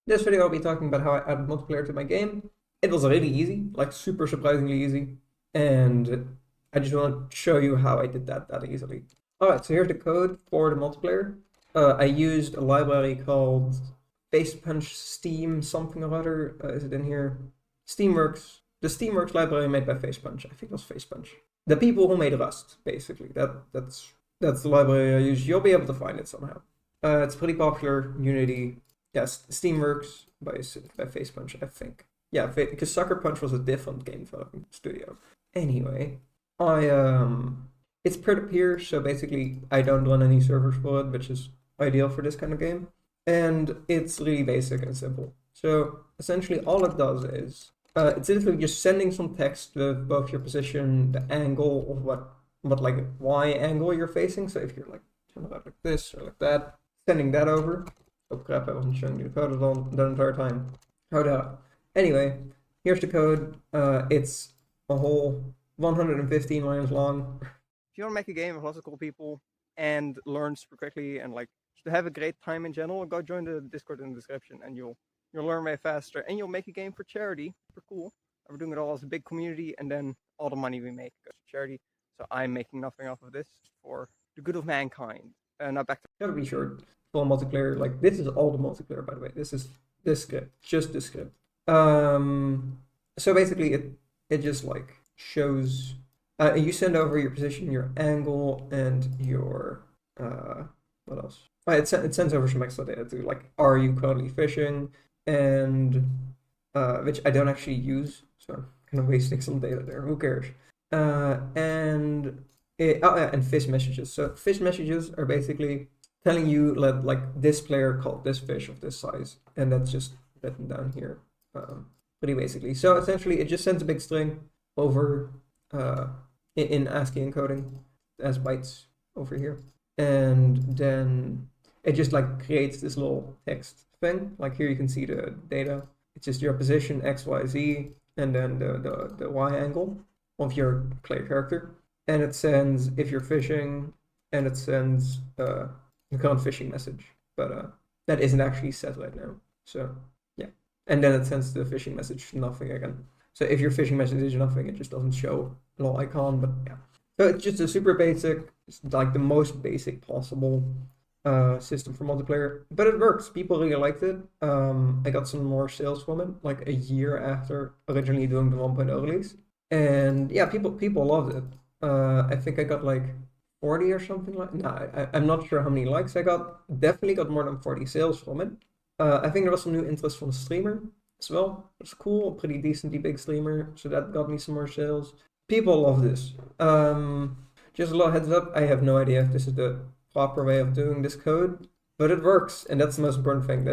This video I'll be talking about how I added multiplayer to my game. It was really easy, like super surprisingly easy, and I just want to show you how I did that easily. Alright, so here's the code for the multiplayer. I used a library called Facepunch Steam something or other. Is it in here? Steamworks. The Steamworks library made by Facepunch. I think it was Facepunch. The people who made Rust, basically. That's the library I use. You'll be able to find it somehow. It's pretty popular. Unity. Yes, Steamworks by Facepunch, I think. Yeah, because Sucker Punch was a different game development studio. Anyway, it's peer-to-peer, so basically I don't run any servers for it, which is ideal for this kind of game. And it's really basic and simple. So essentially all it does is, it's literally just sending some text with both your position, the angle of what like Y angle you're facing. So if you're like turn it out like this or like that, sending that over. Oh crap, I wasn't showing you the code the entire time. Hold up. Anyway, here's the code. It's a whole 115 lines long. If you want to make a game with lots of cool people and learn super quickly and like to have a great time in general, go join the Discord in the description and you'll learn way faster and you'll make a game for charity. Super cool. And we're doing it all as a big community, and then all the money we make goes to charity. So I'm making nothing off of this for the good of mankind. Now back to Gotta be sure. Full multiplayer, like this is all the multiplayer, by the way. This is this script, just the script. So basically it just like shows you send over your position, your angle, and your what else? It sends over some extra data too, like are you currently fishing, and which I don't actually use, so I'm kind of wasting some data there. Who cares? And fish messages. So fish messages are basically telling you like this player caught this fish of this size, and that's just written down here, pretty basically. So essentially, it just sends a big string over in ASCII encoding as bytes over here, and then it just like creates this little text thing. Like here, you can see the data. It's just your position X, Y, Z, and then the Y angle of your player character, and it sends if you're fishing, and it sends the current fishing message, but that isn't actually set right now. So yeah, and then it sends the fishing message nothing again. So if your fishing message is nothing, it just doesn't show a little icon. But yeah, so it's just a super basic, it's like the most basic possible system for multiplayer, but it works. People really liked it. I got some more sales from it, like a year after originally doing the 1.0 release, and yeah, people loved it. I think I got like 40 or something like. No, I'm not sure how many likes I got. Definitely got more than 40 sales from it. I think there was some new interest from the streamer as well. It's cool, a pretty decently big streamer, so that got me some more sales. People love this. Just a little heads up, I have no idea if this is the proper way of doing this code, but it works, and that's the most important thing.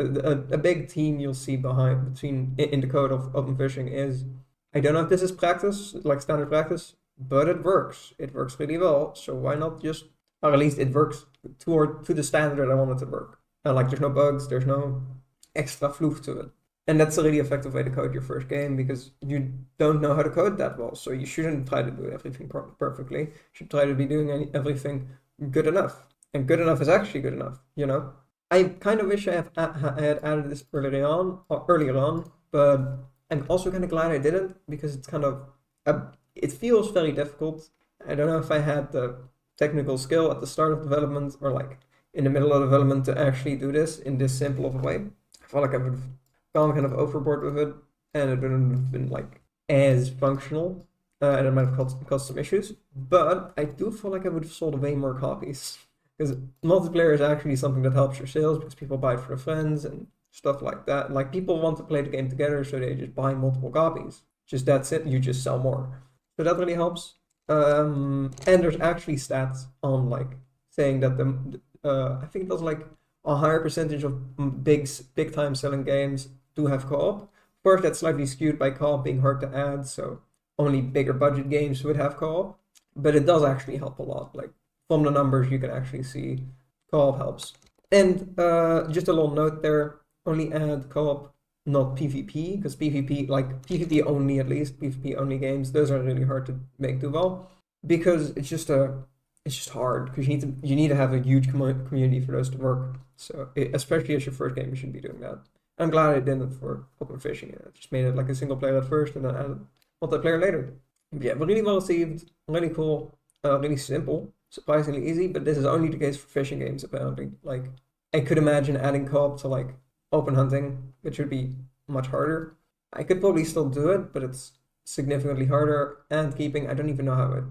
A big theme you'll see in the code of open fishing is, I don't know if this is practice, like standard practice, but it works. It works really well, so why not just, or at least it works to the standard I want it to work. Like there's no bugs, there's no extra fluff to it. And that's a really effective way to code your first game, because you don't know how to code that well, so you shouldn't try to do everything perfectly. You should try to be doing everything good enough. And good enough is actually good enough, you know? I kind of wish I had added this earlier on, but I'm also kind of glad I didn't, because it's kind of, it feels very difficult. I don't know if I had the technical skill at the start of development or like in the middle of development to actually do this in this simple of a way. I felt like I would have gone kind of overboard with it, and it wouldn't have been like as functional, and it might have caused some issues. But I do feel like I would have sold way more copies, because multiplayer is actually something that helps your sales, because people buy it for their friends and stuff like that. Like people want to play the game together, so they just buy multiple copies. Just that's it. You just sell more, so that really helps. And there's actually stats on like saying that I think it was like a higher percentage of big time selling games do have co-op. Of course, that's slightly skewed by co-op being hard to add, so only bigger budget games would have co-op, but it does actually help a lot. Like from the numbers, you can actually see co-op helps. And just a little note there, only add co-op, not PvP, because PvP, like PvP only, at least PvP only games, those are really hard to make do well, because it's just hard, because you need to have a huge community for those to work. So especially as your first game, you should be doing that. I'm glad I didn't for open fishing. I just made it like a single player at first and then added multiplayer later. But yeah, really well received, really cool, really simple, surprisingly easy. But this is only the case for fishing games apparently. Like I could imagine adding co-op to like open hunting, which would be much harder. I could probably still do it, but it's significantly harder. And keeping, I don't even know how to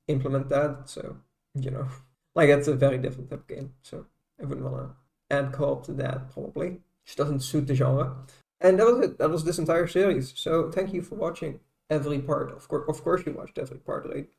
implement that. So, you know, like it's a very different type of game. So I wouldn't want to add co-op to that probably. Just doesn't suit the genre. And that was it. That was this entire series. So thank you for watching every part. Of course, you watched every part, right?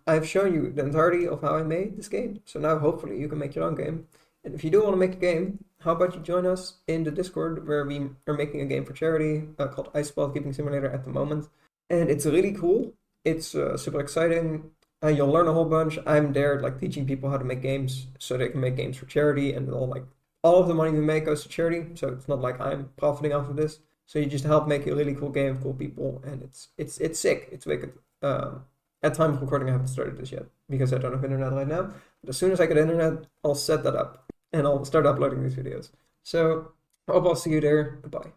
I've shown you the entirety of how I made this game. So now hopefully you can make your own game. And if you do want to make a game, how about you join us in the Discord where we are making a game for charity called Ice Spot Keeping Simulator at the moment. And it's really cool. It's super exciting. You'll learn a whole bunch. I'm there like teaching people how to make games so they can make games for charity, and all of the money we make goes to charity. So it's not like I'm profiting off of this. So you just help make a really cool game, cool people, and it's sick. It's wicked. At time of recording, I haven't started this yet because I don't have internet right now. But as soon as I get internet, I'll set that up and I'll start uploading these videos. So I hope I'll see you there. Goodbye.